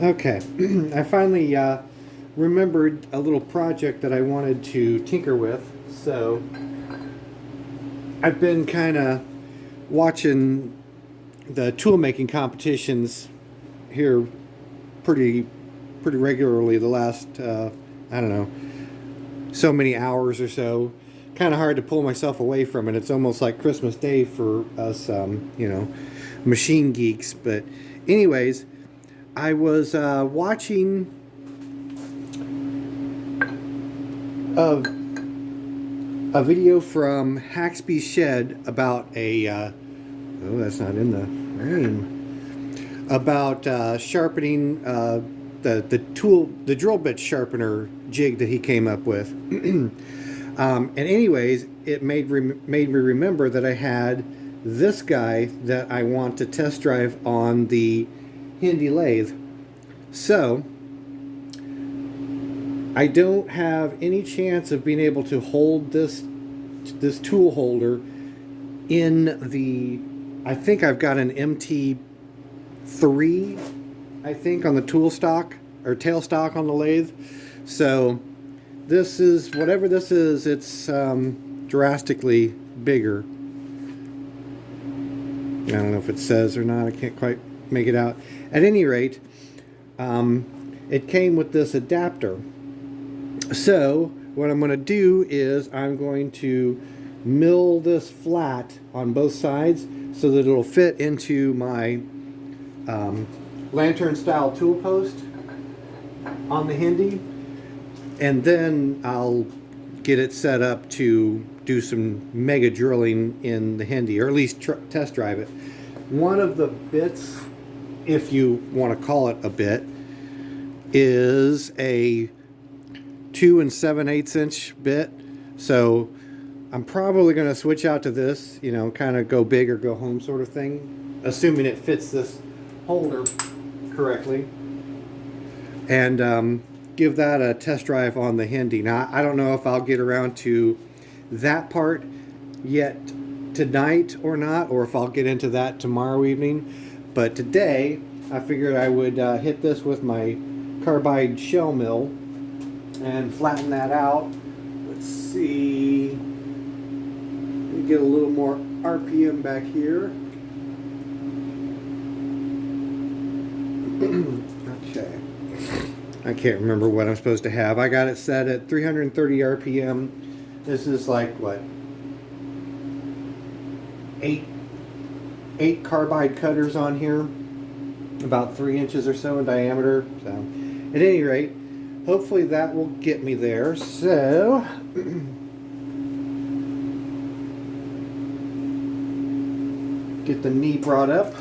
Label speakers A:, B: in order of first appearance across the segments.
A: Okay, I finally remembered a little project that I wanted to tinker with. So I've been kind of watching the tool making competitions here pretty pretty regularly the last I don't know, so many hours or so. Kind of hard to pull myself away from it. It's almost like Christmas Day for us, machine geeks. But anyways, I was watching a a video from Haxby's Shed about a oh, that's not in the frame, about sharpening the drill bit sharpener jig that he came up with. And anyways, it made me remember that I had this guy that I want to test drive on the Hindi lathe. So I don't have any chance of being able to hold this tool holder in the. I think I've got an MT3. I think on the tool stock or tail stock on the lathe. So this is whatever this is. It's drastically bigger. I don't know if it says or not. I can't quite make it out. At any rate, it came with this adapter. So what I'm going to do is I'm going to mill this flat on both sides so that it'll fit into my lantern style tool post on the Hindi, and then I'll get it set up to do some mega drilling in the Hindi, or at least test drive it. One of the bits, if you want to call it a bit, is a 2 7/8 inch bit. So I'm probably going to switch out to this, kind of go big or go home sort of thing, assuming it fits this holder correctly, and give that a test drive on the Hindi. Now, I don't know if I'll get around to that part yet tonight or not, or if I'll get into that tomorrow evening. But today, I figured I would hit this with my carbide shell mill and flatten that out. Let's see. Let me get a little more RPM back here. Okay. I can't remember what I'm supposed to have. I got it set at 330 RPM. This is like what? Eight carbide cutters on here, about 3 inches or so in diameter. So, at any rate, hopefully that will get me there. So, get the knee brought up.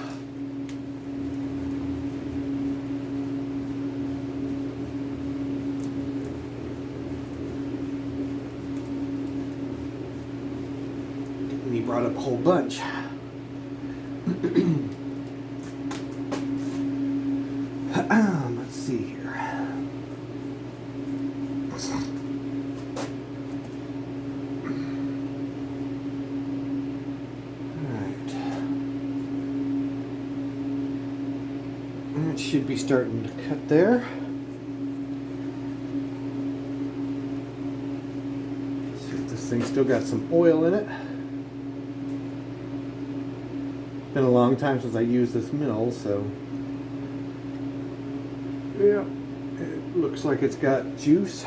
A: Get the knee brought up a whole bunch. Let's see here. It should be starting to cut there. Let's see if this thing's still got some oil in it. Been a long time since I used this mill, so yeah, it looks like it's got juice.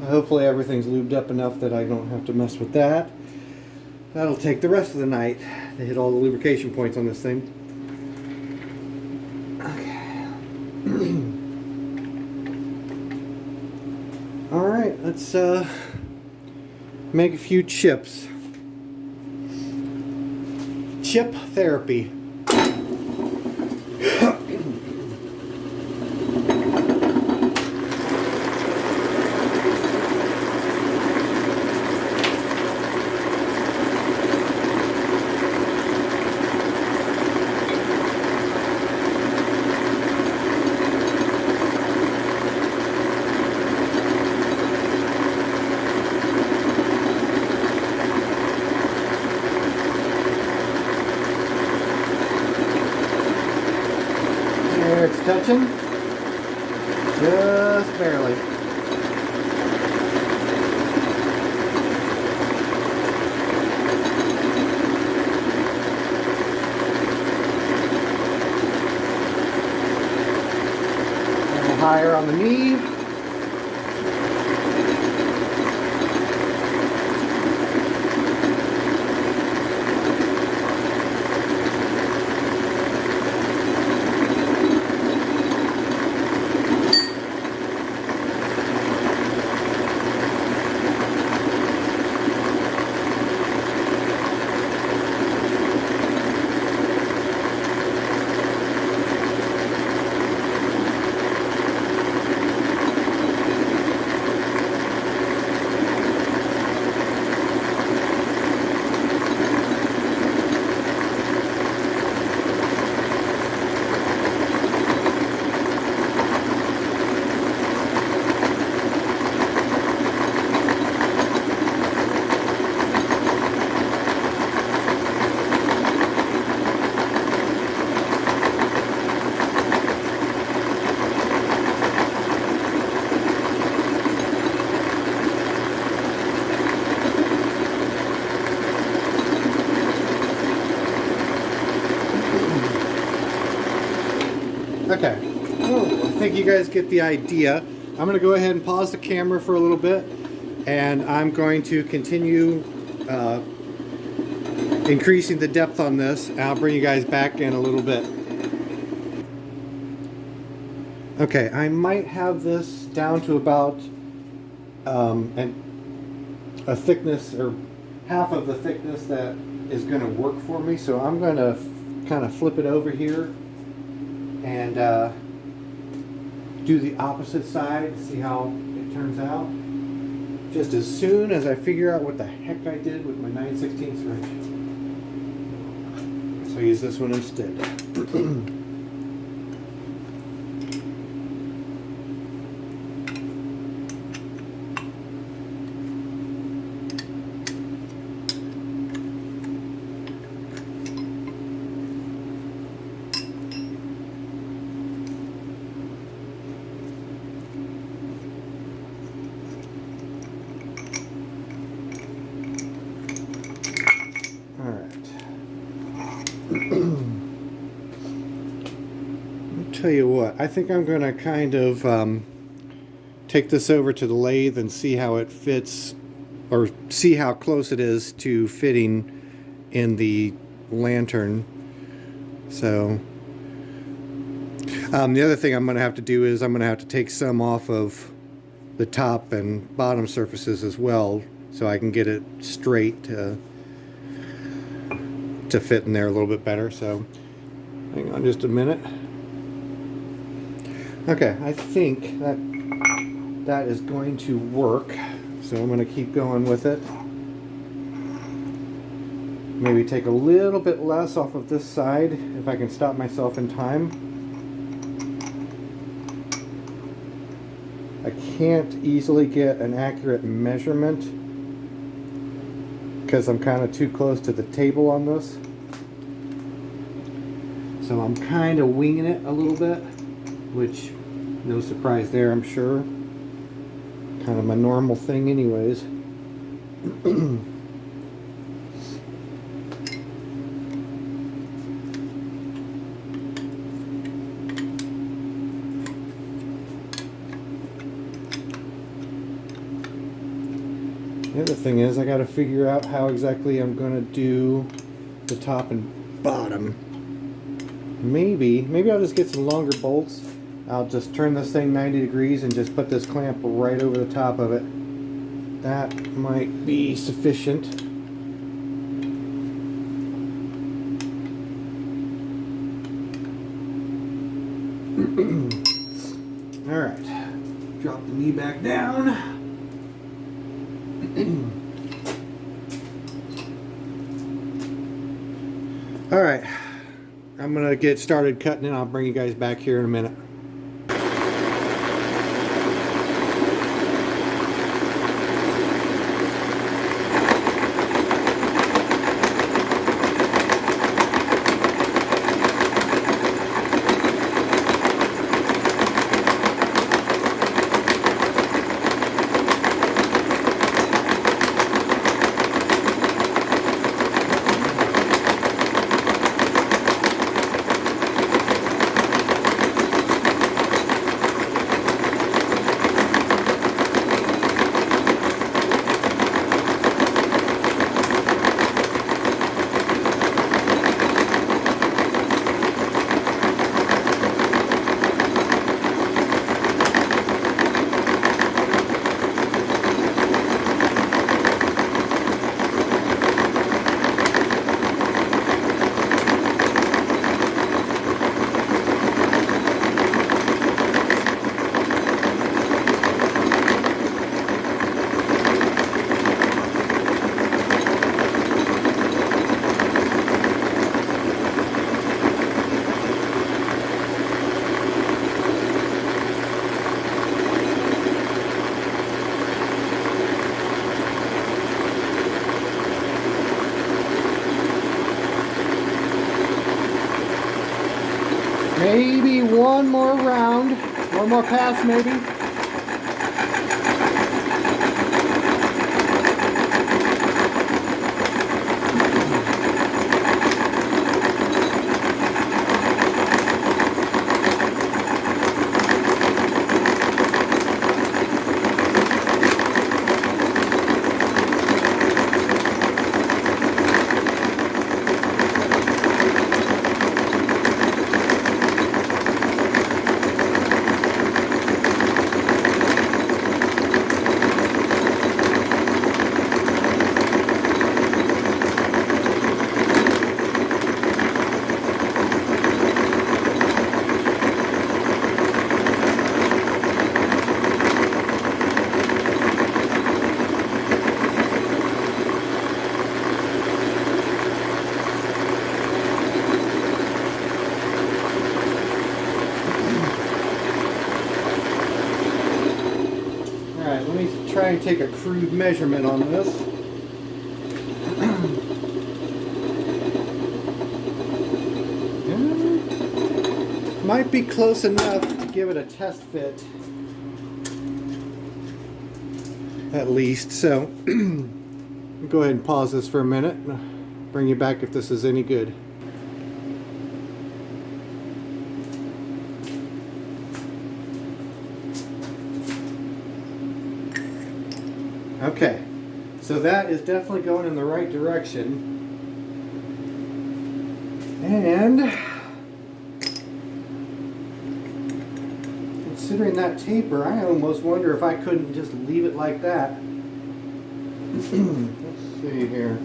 A: Hopefully everything's lubed up enough that I don't have to mess with that. That'll take the rest of the night to hit all the lubrication points on this thing. Alright, let's make a few chips. Chip therapy. There, it's touching. Just barely. A little higher on the knee. Okay, I think you guys get the idea. I'm going to go ahead and pause the camera for a little bit, and I'm going to continue increasing the depth on this, and I'll bring you guys back in a little bit. Okay, I might have this down to about a thickness, or half of the thickness that is going to work for me, so I'm going to kind of flip it over here and do the opposite side, see how it turns out. Just as soon as I figure out what the heck I did with my 9/16 wrench. So I use this one instead. Tell you what, I think I'm going to kind of take this over to the lathe and see how it fits, or see how close it is to fitting in the lantern. So the other thing I'm going to have to do is I'm going to have to take some off of the top and bottom surfaces as well, so I can get it straight to fit in there a little bit better. So hang on just a minute. Okay, I think that is going to work, so I'm going to keep going with it. Maybe take a little bit less off of this side if I can stop myself in time. I can't easily get an accurate measurement because I'm kind of too close to the table on this. So I'm kind of winging it a little bit, which no surprise there, I'm sure. Kind of my normal thing anyways. The other thing is I got to figure out how exactly I'm going to do the top and bottom. Maybe I'll just get some longer bolts. I'll just turn this thing 90 degrees and just put this clamp right over the top of it. That might be sufficient. Alright, drop the knee back down. Alright, I'm going to get started cutting it. I'll bring you guys back here in a minute. Maybe one more round, one more pass maybe. Alright, let me try and take a crude measurement on this. Might be close enough to give it a test fit. At least, so go ahead and pause this for a minute. Bring you back if this is any good. Okay, so that is definitely going in the right direction. And considering that taper, I almost wonder if I couldn't just leave it like that. Let's see here.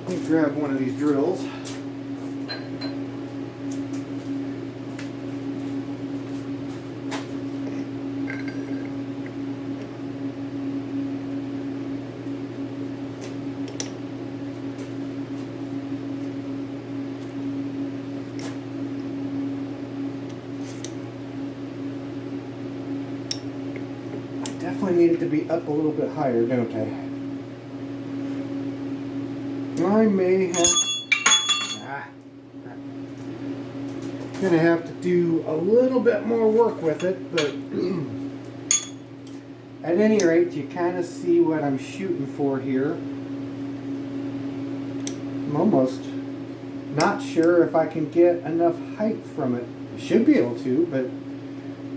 A: Let me grab one of these drills. Definitely needed to be up a little bit higher, don't I? I may have... gonna have to do a little bit more work with it, but at any rate, you kind of see what I'm shooting for here. I'm almost not sure if I can get enough height from it. I should be able to, but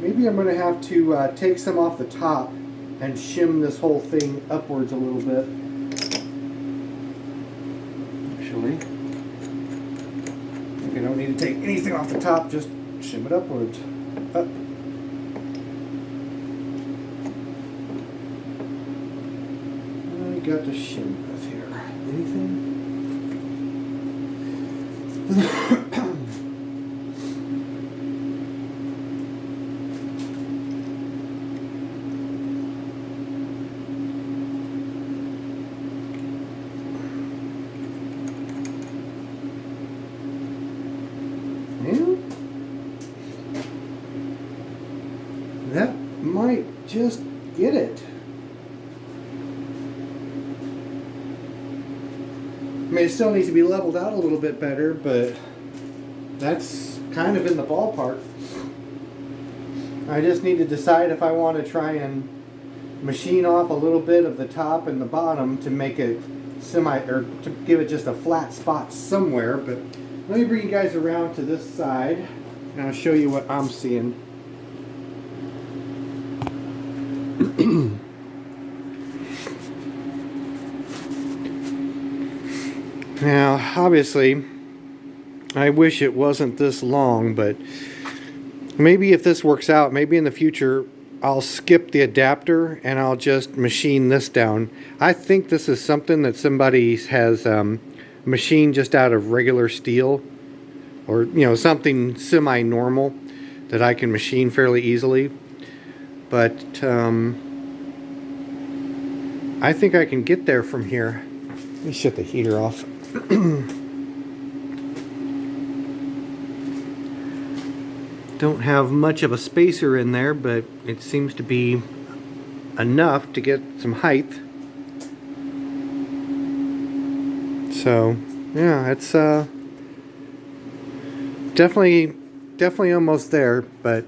A: maybe I'm gonna have to take some off the top and shim this whole thing upwards a little bit. Actually, I don't need to take anything off the top, just shim it upwards. Up. I got to shim with here. Anything? That might just get it. I mean, it still needs to be leveled out a little bit better, but that's kind of in the ballpark. I just need to decide if I want to try and machine off a little bit of the top and the bottom to make it or to give it just a flat spot somewhere. But let me bring you guys around to this side and I'll show you what I'm seeing. Now, obviously, I wish it wasn't this long, but maybe if this works out, maybe in the future I'll skip the adapter and I'll just machine this down. I think this is something that somebody has machined just out of regular steel, or something semi-normal that I can machine fairly easily. But I think I can get there from here. Let me shut the heater off. Don't have much of a spacer in there, but it seems to be enough to get some height. So yeah, it's definitely almost there, but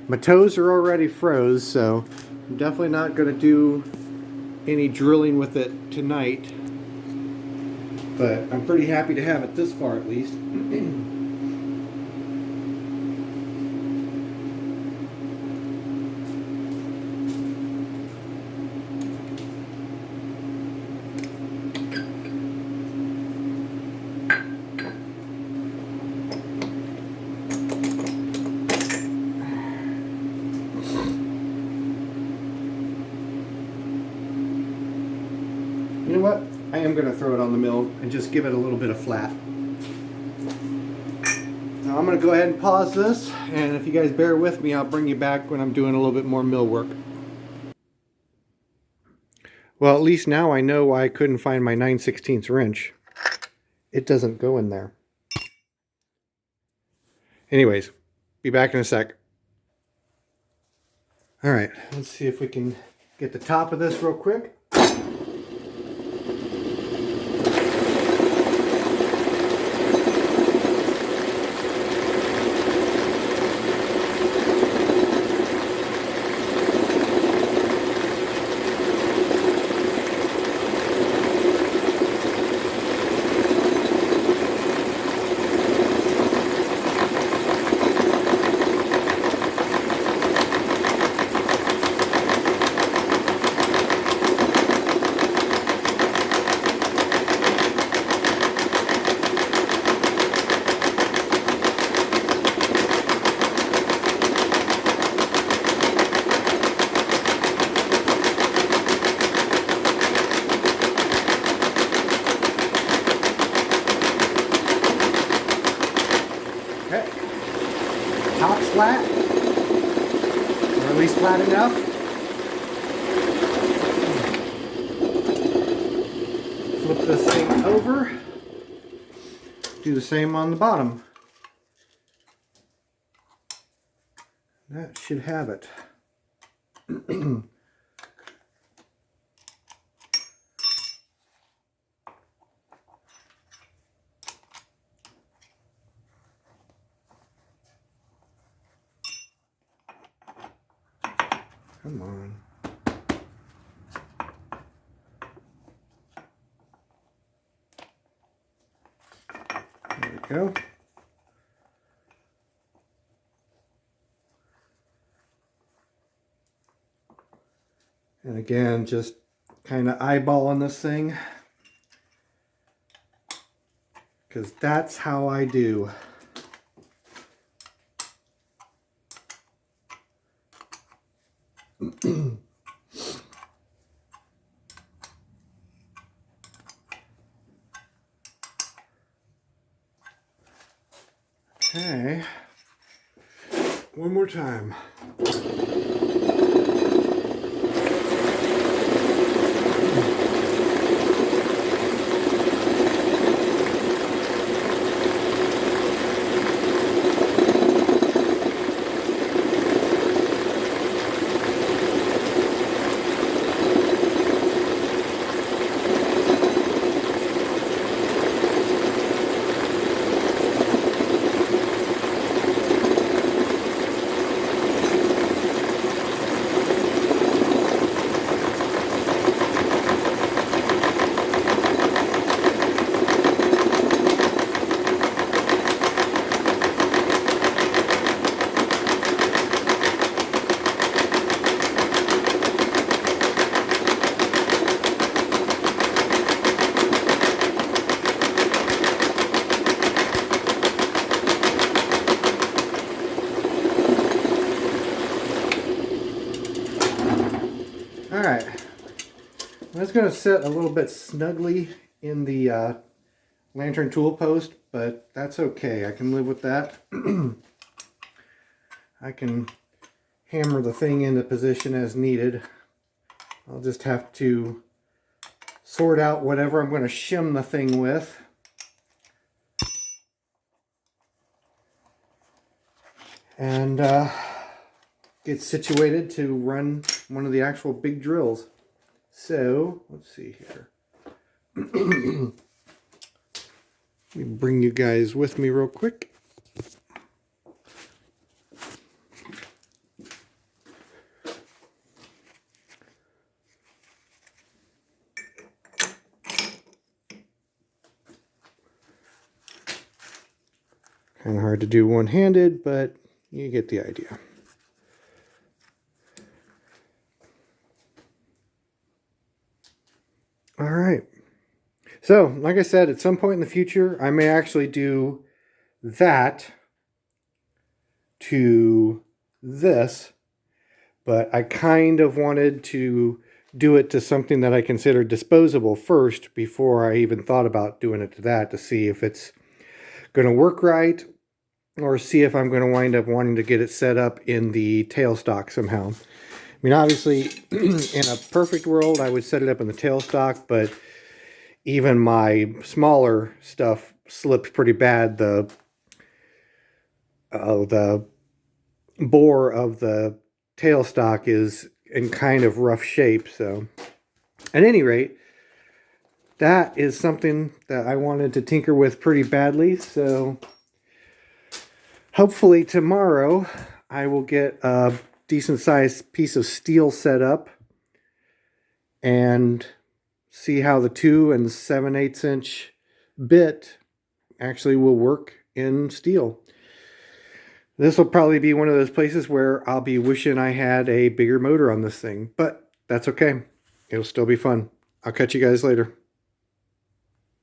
A: my toes are already froze, so I'm definitely not going to do any drilling with it tonight. But I'm pretty happy to have it this far at least. You know what? I am going to throw it on the mill and just give it a little bit of flat. Now I'm going to go ahead and pause this, and if you guys bear with me, I'll bring you back when I'm doing a little bit more mill work. Well, at least now I know why I couldn't find my 9/16 wrench. It doesn't go in there. Anyways, be back in a sec. Alright, let's see if we can get the top of this real quick. Top's flat, or at least flat enough. Flip this thing over, do the same on the bottom. That should have it. Come on. There we go. And again, just kind of eyeballing this thing, because that's how I do. Okay, one more time. Alright, that's going to sit a little bit snugly in the lantern tool post, but that's okay. I can live with that. I can hammer the thing into position as needed. I'll just have to sort out whatever I'm going to shim the thing with. and get situated to run one of the actual big drills. So, let's see here. Let me bring you guys with me real quick. Kind of hard to do one-handed, but you get the idea. All right. So, like I said, at some point in the future, I may actually do that to this, but I kind of wanted to do it to something that I consider disposable first before I even thought about doing it to that, to see if it's going to work right, or see if I'm going to wind up wanting to get it set up in the tailstock somehow. I mean, obviously, in a perfect world, I would set it up in the tailstock, but even my smaller stuff slipped pretty bad. The bore of the tailstock is in kind of rough shape. So, at any rate, that is something that I wanted to tinker with pretty badly. So, hopefully tomorrow I will get a decent sized piece of steel set up and see how the 2 7/8 inch bit actually will work in steel. This will probably be one of those places where I'll be wishing I had a bigger motor on this thing, but that's okay. It'll still be fun. I'll catch you guys later.